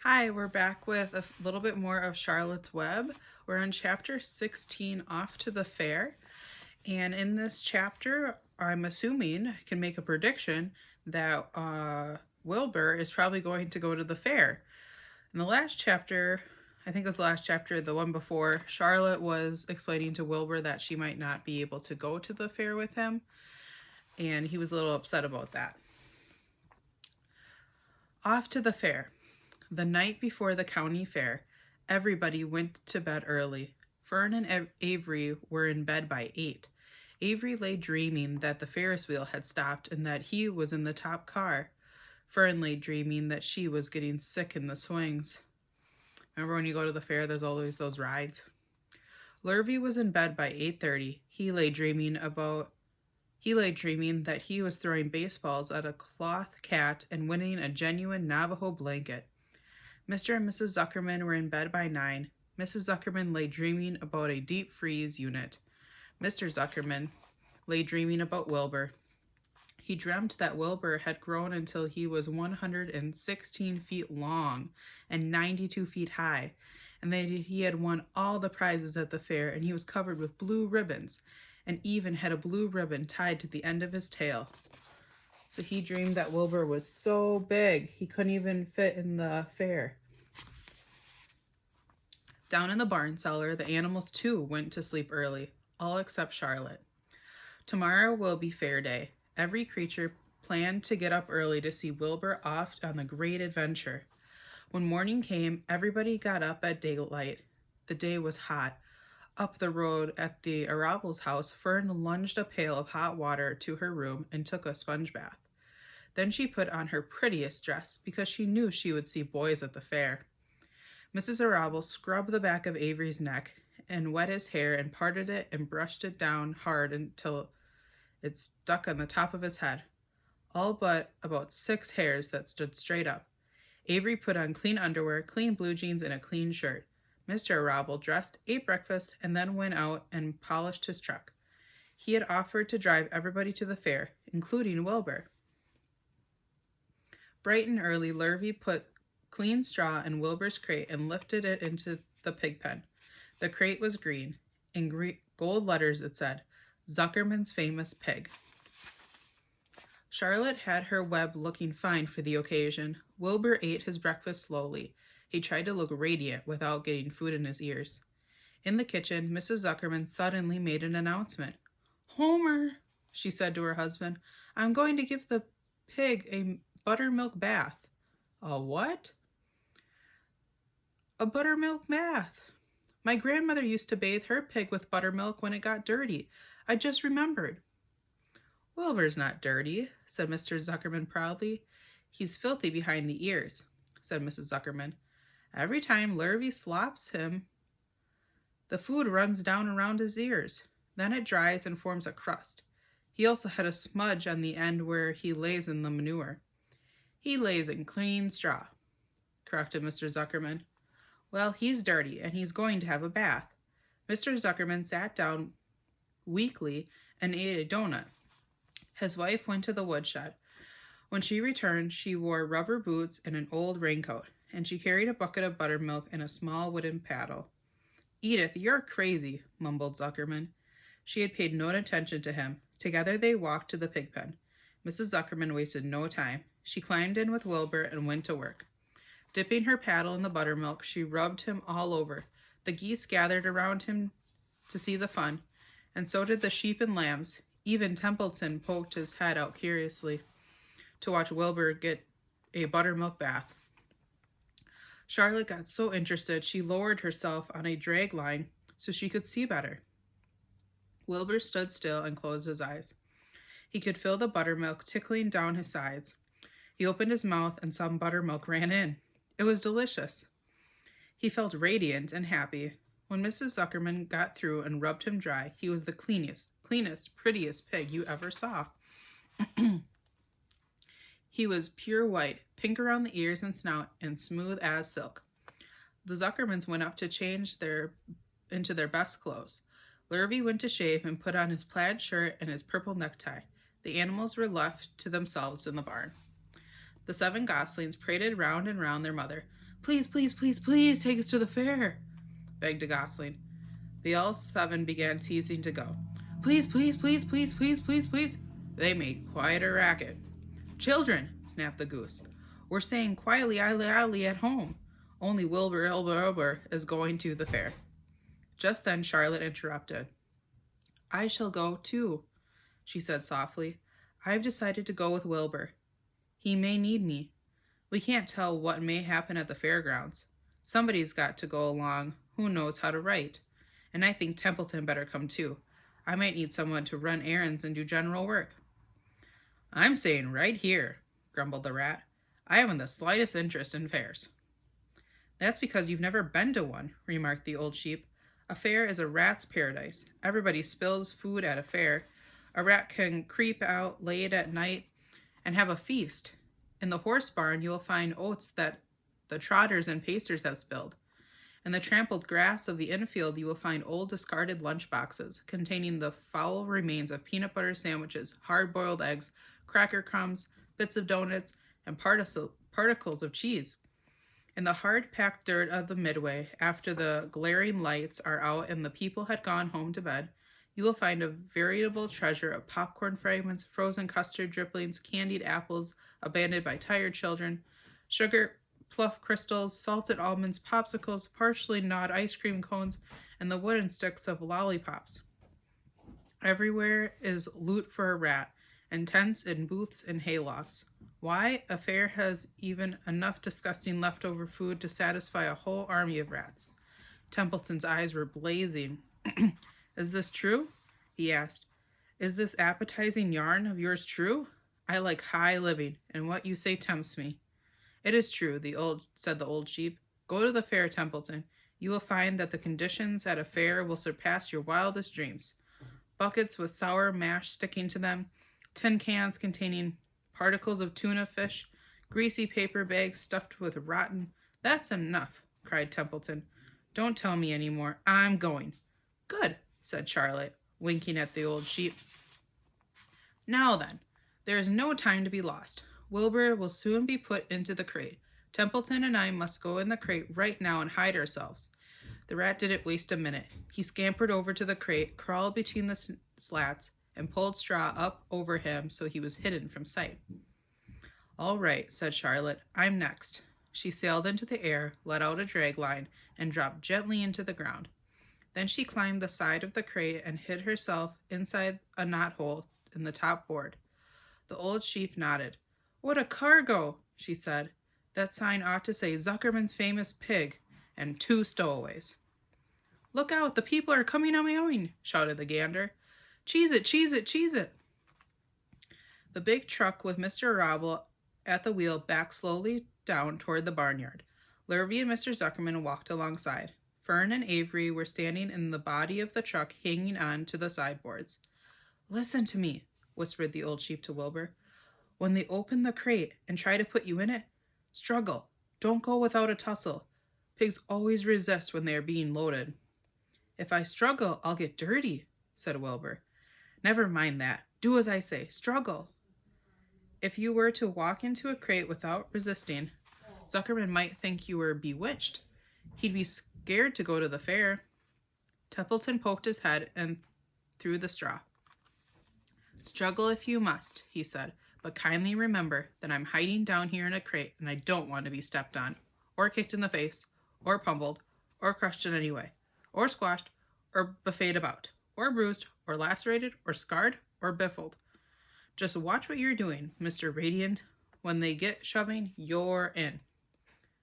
Hi, we're back with a little bit more of Charlotte's Web. We're on chapter 16, Off to the Fair. And in this chapter, I'm assuming, I can make a prediction, that Wilbur is probably going to go to the fair. In the last chapter, I think it was the last chapter, the one before, Charlotte was explaining to Wilbur that she might not be able to go to the fair with him, and he was a little upset about that. Off to the fair. The night before the county fair, everybody went to bed early. Fern and Avery were in bed by 8. Avery lay dreaming that the Ferris wheel had stopped and that he was in the top car. Fern lay dreaming that she was getting sick in the swings. Remember when you go to the fair, there's always those rides? Lurvy was in bed by 8:30. He lay dreaming that he was throwing baseballs at a cloth cat and winning a genuine Navajo blanket. Mr. and Mrs. Zuckerman were in bed by 9. Mrs. Zuckerman lay dreaming about a deep freeze unit. Mr. Zuckerman lay dreaming about Wilbur. He dreamt that Wilbur had grown until he was 116 feet long and 92 feet high, and that he had won all the prizes at the fair, and he was covered with blue ribbons, and even had a blue ribbon tied to the end of his tail. So he dreamed that Wilbur was so big he couldn't even fit in the fair. Down in the barn cellar, the animals too went to sleep early, all except Charlotte. Tomorrow will be fair day. Every creature planned to get up early to see Wilbur off on the great adventure. When morning came, everybody got up at daylight. The day was hot. Up the road at the Arabel's house, Fern lunged a pail of hot water to her room and took a sponge bath. Then she put on her prettiest dress because she knew she would see boys at the fair. Mrs. Arabel scrubbed the back of Avery's neck and wet his hair and parted it and brushed it down hard until it stuck on the top of his head, all but about 6 hairs that stood straight up. Avery put on clean underwear, clean blue jeans, and a clean shirt. Mr. Arabel dressed, ate breakfast, and then went out and polished his truck. He had offered to drive everybody to the fair, including Wilbur. Bright and early, Lurvy put clean straw in Wilbur's crate and lifted it into the pig pen. The crate was green. In gold letters it said, Zuckerman's Famous Pig. Charlotte had her web looking fine for the occasion. Wilbur ate his breakfast slowly. He tried to look radiant without getting food in his ears. In the kitchen, Mrs. Zuckerman suddenly made an announcement. Homer, she said to her husband, I'm going to give the pig a buttermilk bath. A what? A buttermilk bath. My grandmother used to bathe her pig with buttermilk when it got dirty. I just remembered. Wilbur's not dirty, said Mr. Zuckerman proudly. He's filthy behind the ears, said Mrs. Zuckerman. Every time Lurvy slops him, the food runs down around his ears. Then it dries and forms a crust. He also had a smudge on the end where he lays in the manure. He lays in clean straw, corrected Mr. Zuckerman. Well, he's dirty, and he's going to have a bath. Mr. Zuckerman sat down weakly and ate a donut. His wife went to the woodshed. When she returned, she wore rubber boots and an old raincoat, and she carried a bucket of buttermilk and a small wooden paddle. Edith, you're crazy, mumbled Zuckerman. She had paid no attention to him. Together they walked to the pig pen. Mrs. Zuckerman wasted no time. She climbed in with Wilbur and went to work. Dipping her paddle in the buttermilk, she rubbed him all over. The geese gathered around him to see the fun, and so did the sheep and lambs. Even Templeton poked his head out curiously to watch Wilbur get a buttermilk bath. Charlotte got so interested she lowered herself on a drag line so she could see better. Wilbur stood still and closed his eyes. He could feel the buttermilk tickling down his sides. He opened his mouth and some buttermilk ran in. It was delicious. He felt radiant and happy. When Mrs. Zuckerman got through and rubbed him dry, he was the cleanest, prettiest pig you ever saw. He was pure white, pink around the ears and snout, and smooth as silk. The Zuckermans went up to change into their best clothes. Lurvy went to shave and put on his plaid shirt and his purple necktie. The animals were left to themselves in the barn. The 7 goslings paraded round and round their mother. Please, please, please, please take us to the fair, begged a gosling. They all 7 began teasing to go. Please, please, please, please, please, please, please. They made quite a racket. Children, snapped the goose, we're saying quietly idly idly at home. Only Wilbur Elber Elber is going to the fair. Just then Charlotte interrupted. I shall go too, she said softly. I've decided to go with Wilbur. He may need me. We can't tell what may happen at the fairgrounds. Somebody's got to go along who knows how to write. And I think Templeton better come too. I might need someone to run errands and do general work. I'm saying right here, grumbled the rat. I haven't the slightest interest in fairs. That's because you've never been to one, remarked the old sheep. A fair is a rat's paradise. Everybody spills food at a fair. A rat can creep out late at night and have a feast. In the horse barn you will find oats that the trotters and pacers have spilled. In the trampled grass of the infield you will find old discarded lunch boxes containing the foul remains of peanut butter sandwiches, hard-boiled eggs, cracker crumbs, bits of donuts, and particles of cheese. In the hard-packed dirt of the midway, after the glaring lights are out and the people had gone home to bed, you will find a veritable treasure of popcorn fragments, frozen custard drippings, candied apples abandoned by tired children, sugar fluff crystals, salted almonds, popsicles, partially gnawed ice cream cones, and the wooden sticks of lollipops. Everywhere is loot for a rat, and tents and booths and haylofts. Why, a fair has even enough disgusting leftover food to satisfy a whole army of rats. Templeton's eyes were blazing. Is this true? He asked. Is this appetizing yarn of yours true? I like high living, and what you say tempts me. It is true, said the old sheep. Go to the fair, Templeton. You will find that the conditions at a fair will surpass your wildest dreams. Buckets with sour mash sticking to them, tin cans containing particles of tuna fish, greasy paper bags stuffed with rotten. That's enough, cried Templeton. Don't tell me any more. I'm going. Good, said Charlotte, winking at the old sheep. Now then, there is no time to be lost. Wilbur will soon be put into the crate. Templeton and I must go in the crate right now and hide ourselves. The rat didn't waste a minute. He scampered over to the crate, crawled between the slats, and pulled straw up over him so he was hidden from sight. All right, said Charlotte. I'm next. She sailed into the air, let out a drag line, and dropped gently into the ground. Then she climbed the side of the crate and hid herself inside a knothole in the top board. The old sheep nodded. What a cargo, she said. That sign ought to say Zuckerman's famous pig and 2 stowaways. Look out, the people are coming on my own, shouted the gander. Cheese it, cheese it, cheese it. The big truck with Mr. Robble at the wheel backed slowly down toward the barnyard. Lurvy and Mr. Zuckerman walked alongside. Fern and Avery were standing in the body of the truck hanging on to the sideboards. Listen to me, whispered the old sheep to Wilbur. When they open the crate and try to put you in it, struggle. Don't go without a tussle. Pigs always resist when they are being loaded. If I struggle, I'll get dirty, said Wilbur. Never mind that. Do as I say. Struggle. If you were to walk into a crate without resisting, Zuckerman might think you were bewitched. He'd be scared to go to the fair. Templeton poked his head and threw the straw. Struggle if you must, he said, but kindly remember that I'm hiding down here in a crate and I don't want to be stepped on, or kicked in the face, or pummeled, or crushed in any way, or squashed, or buffeted about, or bruised, or lacerated, or scarred, or biffled. Just watch what you're doing, Mr. Radiant. When they get shoving, you're in.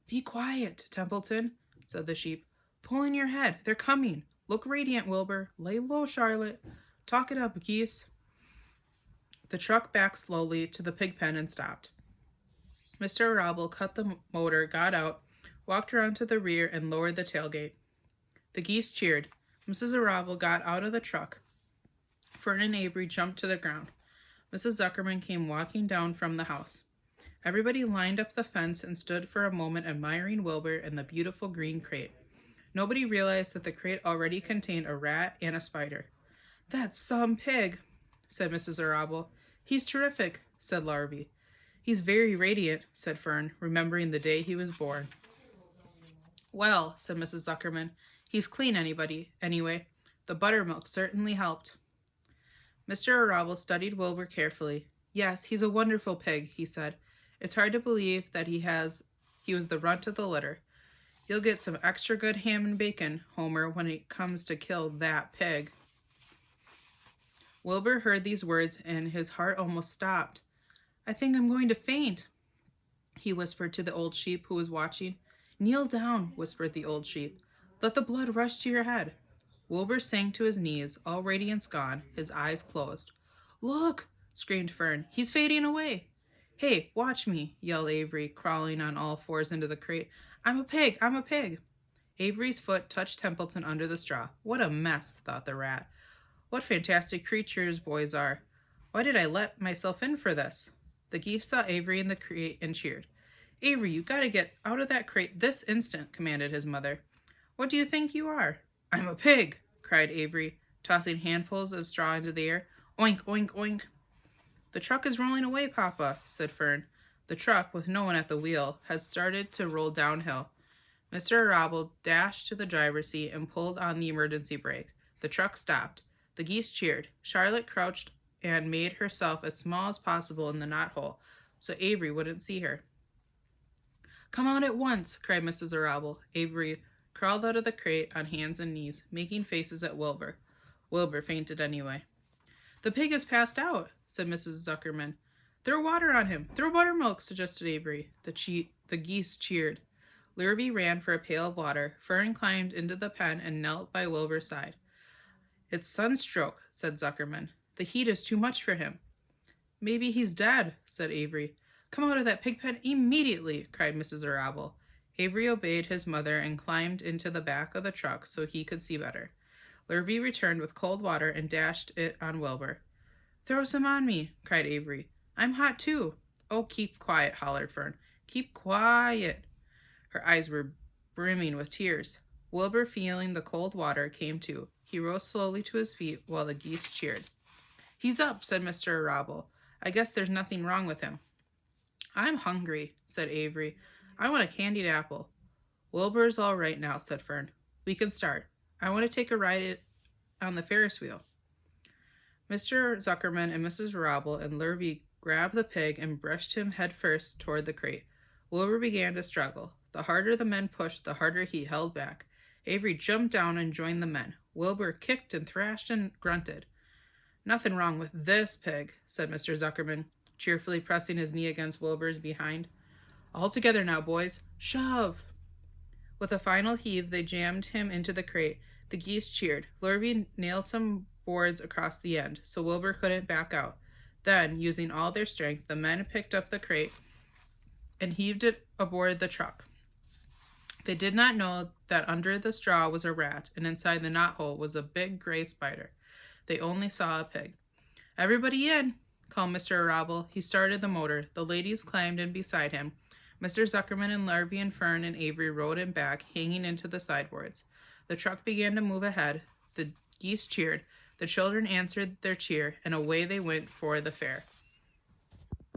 Be quiet, Templeton, said the sheep. Pull in your head. They're coming. Look radiant, Wilbur. Lay low, Charlotte. Talk it up, geese. The truck backed slowly to the pig pen and stopped. Mr. Robble cut the motor, got out, walked around to the rear, and lowered the tailgate. The geese cheered. Mrs. Robble got out of the truck. Fern and Avery jumped to the ground. Mrs. Zuckerman came walking down from the house. Everybody lined up the fence and stood for a moment admiring Wilbur and the beautiful green crate. Nobody realized that the crate already contained a rat and a spider. That's some pig, said Mrs. Arable. He's terrific, said Larvy. He's very radiant, said Fern, remembering the day he was born. Well, said Mrs. Zuckerman, he's clean anyway. The buttermilk certainly helped. Mr. Arable studied Wilbur carefully. Yes, he's a wonderful pig, he said. It's hard to believe that he was the runt of the litter. You'll get some extra good ham and bacon, Homer, when it comes to kill that pig. Wilbur heard these words and his heart almost stopped. I think I'm going to faint, he whispered to the old sheep who was watching. Kneel down, whispered the old sheep. Let the blood rush to your head. Wilbur sank to his knees, all radiance gone, his eyes closed. Look, screamed Fern. He's fading away. Hey, watch me, yelled Avery, crawling on all fours into the crate. I'm a pig, I'm a pig. Avery's foot touched Templeton under the straw. What a mess, thought the rat. What fantastic creatures boys are. Why did I let myself in for this? The geese saw Avery in the crate and cheered. Avery, you gotta get out of that crate this instant, commanded his mother. What do you think you are? I'm a pig, cried Avery, tossing handfuls of straw into the air. Oink, oink, oink. The truck is rolling away, Papa, said Fern. The truck, with no one at the wheel, has started to roll downhill. Mr. Arable dashed to the driver's seat and pulled on the emergency brake. The truck stopped. The geese cheered. Charlotte crouched and made herself as small as possible in the knothole, so Avery wouldn't see her. Come out at once, cried Mrs. Arable. Avery crawled out of the crate on hands and knees, making faces at Wilbur. Wilbur fainted anyway. The pig has passed out, said Mrs. Zuckerman. Throw water on him. Throw buttermilk, suggested Avery. The geese cheered. Lurvy ran for a pail of water. Fern climbed into the pen and knelt by Wilbur's side. It's sunstroke, said Zuckerman. The heat is too much for him. Maybe he's dead, said Avery. Come out of that pig pen immediately, cried Mrs. Arable. Avery obeyed his mother and climbed into the back of the truck so he could see better. Lurvy returned with cold water and dashed it on Wilbur. Throw some on me, cried Avery. I'm hot too. Oh, keep quiet, hollered Fern. Keep quiet. Her eyes were brimming with tears. Wilbur, feeling the cold water, came to. He rose slowly to his feet while the geese cheered. He's up, said Mr. Arable. I guess there's nothing wrong with him. I'm hungry, said Avery. I want a candied apple. Wilbur's all right now, said Fern. We can start. I want to take a ride on the Ferris wheel. Mr. Zuckerman and Mrs. Arable and Lurvy grabbed the pig and brushed him headfirst toward the crate. Wilbur began to struggle. The harder the men pushed, the harder he held back. Avery jumped down and joined the men. Wilbur kicked and thrashed and grunted. Nothing wrong with this pig, said Mr. Zuckerman, cheerfully pressing his knee against Wilbur's behind. All together now, boys. Shove! With a final heave, they jammed him into the crate. The geese cheered. Lurvy nailed some boards across the end, so Wilbur couldn't back out. Then, using all their strength, the men picked up the crate and heaved it aboard the truck. They did not know that under the straw was a rat, and inside the knothole was a big gray spider. They only saw a pig. Everybody in, called Mr. Arable. He started the motor. The ladies climbed in beside him. Mr. Zuckerman and Lurvy and Fern and Avery rode him back, hanging into the sideboards. The truck began to move ahead. The geese cheered. The children answered their cheer, and away they went for the fair.